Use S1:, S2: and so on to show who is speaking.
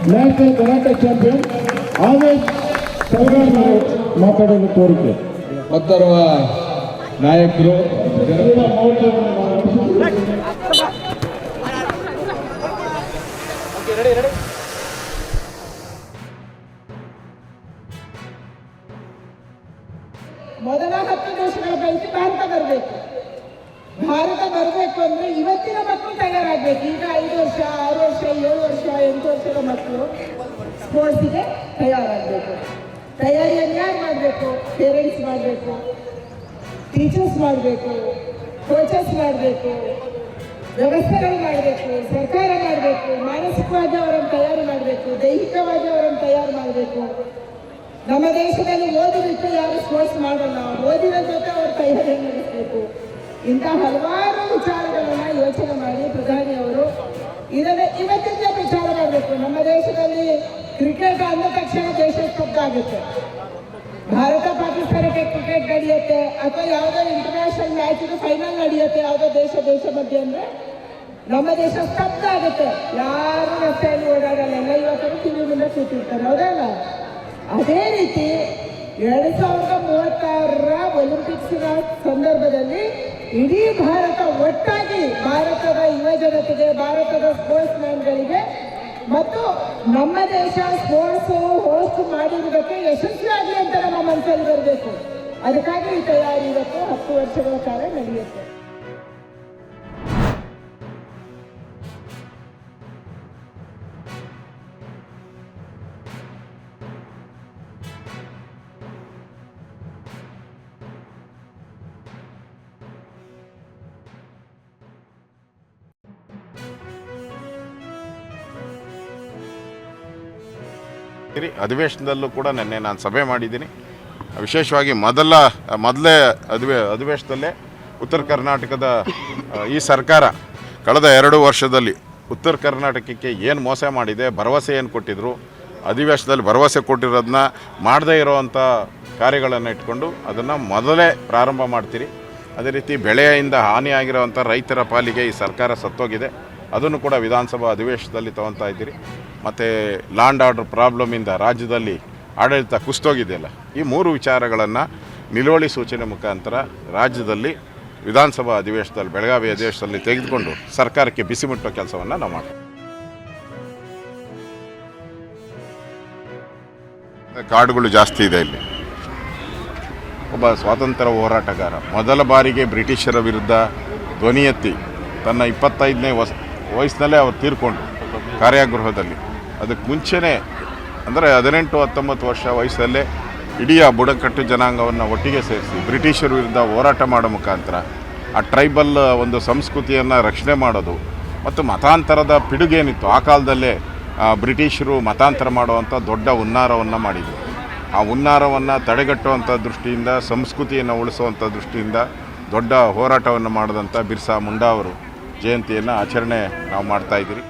S1: National karate champion Avesh ಮಾತಾಡಲು ಕೋರಿಕೆ.
S2: ಮತ್ತೋರ್ವ ನಾಯಕರು
S3: ಮೊದಲ 10 ದೇಶಗಳ ಪೈಕಿ ಭಾರತ ಬರಬೇಕು. ಭಾರತ ಬರಬೇಕು ಅಂದ್ರೆ ಇವತ್ತಿನ ಮಕ್ಕಳು ತಯಾರಾಗಬೇಕು. ಈಗ 5 ವರ್ಷ 6 ವರ್ಷ 7 ವರ್ಷ 8 ವರ್ಷದ ಮಕ್ಕಳು ಸ್ಪೋರ್ಟ್ಸ್ಗೆ ತಯಾರಾಗಬೇಕು. ತಯಾರಿಯನ್ನು ಯಾರು ಮಾಡಬೇಕು? ಪೇರೆಂಟ್ಸ್ ಮಾಡಬೇಕು, ಟೀಚರ್ಸ್ ಮಾಡಬೇಕು, ಕೋಚಸ್ ಮಾಡಬೇಕು, ವ್ಯವಸ್ಥೆಗಳು ಮಾಡಬೇಕು, ಸರ್ಕಾರ ಮಾಡಬೇಕು. ಮಾನಸಿಕವಾಗಿ ಅವರನ್ನು ತಯಾರು ಮಾಡಬೇಕು, ದೈಹಿಕವಾಗಿ ಅವರನ್ನು ತಯಾರು ಮಾಡಬೇಕು. ನಮ್ಮ ದೇಶದಲ್ಲಿ ಓದಿಬಿಟ್ಟು ಯಾರು ಸ್ಪೋರ್ಟ್ಸ್ ಮಾಡಲ್ಲ, ಓದಿನ ಜೊತೆ ಅವರು ತಯಾರಿಯನ್ನು ನಡೆಸಬೇಕು. ಇಂಥ ಹಲವಾರು ವಿಚಾರಗಳನ್ನ ಯೋಚನೆ ಮಾಡಿ ಪ್ರಧಾನಿಯವರು ಇದನ್ನು ಇವತ್ತಿಂದ ವಿಚಾರ ಮಾಡಬೇಕು. ನಮ್ಮ ದೇಶದಲ್ಲಿ ಕ್ರಿಕೆಟ್ ಅಂದ ತಕ್ಷಣ ದೇಶ ಸ್ತಬ್ಧ ಆಗುತ್ತೆ. ಭಾರತ ಪಾಕಿಸ್ತಾನಕ್ಕೆ ಕ್ರಿಕೆಟ್ ನಡೆಯುತ್ತೆ ಅಥವಾ ಯಾವುದೋ ಇಂಟರ್ನ್ಯಾಷನಲ್ ಮ್ಯಾಚ್ ಫೈನಲ್ ನಡೆಯುತ್ತೆ ಯಾವುದೋ ದೇಶ ಮಧ್ಯೆ ಅಂದ್ರೆ ನಮ್ಮ ದೇಶ ಸ್ತಬ್ಧ ಆಗುತ್ತೆ. ಯಾರು ರಸ್ತೆಯಲ್ಲಿ ಓಡಾಡಲ್ಲ, ಎಲ್ಲ ಇವತ್ತು ಟಿವಿ ಮುಂದೆ ಕೂತಿರ್ತಾರೆ, ಹೌದಲ್ಲ? ಅದೇ ರೀತಿ 2036 ಒಲಿಂಪಿಕ್ಸ್ನ ಸಂದರ್ಭದಲ್ಲಿ ಇಡೀ ಭಾರತ ಒಟ್ಟಾಗಿ ಭಾರತದ ಯುವ ಜನತೆಗೆ, ಭಾರತದ ಸ್ಪೋರ್ಟ್ಸ್ ಮ್ಯಾನ್ಗಳಿಗೆ ಮತ್ತು ನಮ್ಮ ದೇಶ ಸ್ಪೋರ್ಟ್ಸ್ ಹೋಸ್ಟ್ ಮಾಡಿರುವುದಕ್ಕೆ ಯಶಸ್ವಿಯಾಗಲಿ ಅಂತ ನಮ್ಮ ಮನಸ್ಸಲ್ಲಿ ಬರಬೇಕು. ಅದಕ್ಕಾಗಿ ಈ ತಯಾರಿ ಇವತ್ತು 10 ವರ್ಷಗಳ ಕಾಲ ನಡೆಯುತ್ತೆ.
S4: ಅಧಿವೇಶನದಲ್ಲೂ ಕೂಡ ನಿನ್ನೆ ನಾನು ಸಭೆ ಮಾಡಿದ್ದೀನಿ. ವಿಶೇಷವಾಗಿ ಮೊದಲೇ ಅಧಿವೇಶನದಲ್ಲೇ ಉತ್ತರ ಕರ್ನಾಟಕದ ಈ ಸರ್ಕಾರ ಕಳೆದ 2 ವರ್ಷದಲ್ಲಿ ಉತ್ತರ ಕರ್ನಾಟಕಕ್ಕೆ ಏನು ಮೋಸ ಮಾಡಿದೆ, ಭರವಸೆ ಏನು ಕೊಟ್ಟಿದ್ರು, ಅಧಿವೇಶನದಲ್ಲಿ ಭರವಸೆ ಕೊಟ್ಟಿರೋದನ್ನ ಮಾಡದೇ ಇರೋವಂಥ ಕಾರ್ಯಗಳನ್ನು ಇಟ್ಕೊಂಡು ಅದನ್ನು ಮೊದಲೇ ಪ್ರಾರಂಭ ಮಾಡ್ತೀರಿ. ಅದೇ ರೀತಿ ಬೆಳೆಯಿಂದ ಹಾನಿಯಾಗಿರೋವಂಥ ರೈತರ ಪಾಲಿಗೆ ಈ ಸರ್ಕಾರ ಸತ್ತೋಗಿದೆ, ಅದನ್ನು ಕೂಡ ವಿಧಾನಸಭಾ ಅಧಿವೇಶನದಲ್ಲಿ ತೊಗೊತಾ ಇದ್ದೀರಿ. ಮತ್ತು ಲ್ಯಾಂಡ್ ಆರ್ಡರ್ ಪ್ರಾಬ್ಲಮಿಂದ ರಾಜ್ಯದಲ್ಲಿ ಆಡಳಿತ ಕುಸಿತೋಗಿದೆಯಲ್ಲ, ಈ 3 ವಿಚಾರಗಳನ್ನು ನಿಲುವಳಿ ಸೂಚನೆ ಮುಖಾಂತರ ರಾಜ್ಯದಲ್ಲಿ ವಿಧಾನಸಭಾ ಅಧಿವೇಶನದಲ್ಲಿ, ಬೆಳಗಾವಿ ಅಧಿವೇಶನದಲ್ಲಿ ತೆಗೆದುಕೊಂಡು ಸರ್ಕಾರಕ್ಕೆ ಬಿಸಿ ಮುಟ್ಟೋ ಕೆಲಸವನ್ನು ನಾವು ಮಾಡ್ತೀವಿ. ಕಾರ್ಡ್ಗಳು ಜಾಸ್ತಿ ಇದೆ ಇಲ್ಲಿ. ಒಬ್ಬ ಸ್ವಾತಂತ್ರ್ಯ ಹೋರಾಟಗಾರ ಮೊದಲ ಬಾರಿಗೆ ಬ್ರಿಟಿಷರ ವಿರುದ್ಧ ಧ್ವನಿ ಎತ್ತಿ ತನ್ನ 25ನೇ ವಯಸ್ಸಿನಲ್ಲೇ ಅವರು ತೀರ್ಕೊಂಡ್ರು ಕಾರಾಗೃಹದಲ್ಲಿ. ಅದಕ್ಕೆ ಮುಂಚೆನೇ ಅಂದರೆ 18-19 ವರ್ಷ ವಯಸ್ಸಲ್ಲೇ ಇಡೀ ಆ ಬುಡಕಟ್ಟು ಜನಾಂಗವನ್ನು ಒಟ್ಟಿಗೆ ಸೇರಿಸಿ ಬ್ರಿಟಿಷರ ವಿರುದ್ಧ ಹೋರಾಟ ಮಾಡೋ ಮುಖಾಂತರ ಆ ಟ್ರೈಬಲ್ ಒಂದು ಸಂಸ್ಕೃತಿಯನ್ನು ರಕ್ಷಣೆ ಮಾಡೋದು ಮತ್ತು ಮತಾಂತರದ ಪಿಡುಗೇನಿತ್ತು ಆ ಕಾಲದಲ್ಲೇ ಬ್ರಿಟಿಷರು ಮತಾಂತರ ಮಾಡುವಂಥ ದೊಡ್ಡ ಹುನ್ನಾರವನ್ನು ಮಾಡಿದರು. ಆ ಹುನ್ನಾರವನ್ನು ತಡೆಗಟ್ಟುವಂಥ ದೃಷ್ಟಿಯಿಂದ, ಸಂಸ್ಕೃತಿಯನ್ನು ಉಳಿಸುವಂಥ ದೃಷ್ಟಿಯಿಂದ ದೊಡ್ಡ ಹೋರಾಟವನ್ನು ಮಾಡಿದಂಥ ಬಿರ್ಸಾ ಮುಂಡಾ ಅವರು ಜಯಂತಿಯನ್ನು ಆಚರಣೆ ನಾವು ಮಾಡ್ತಾಯಿದ್ದೀರಿ.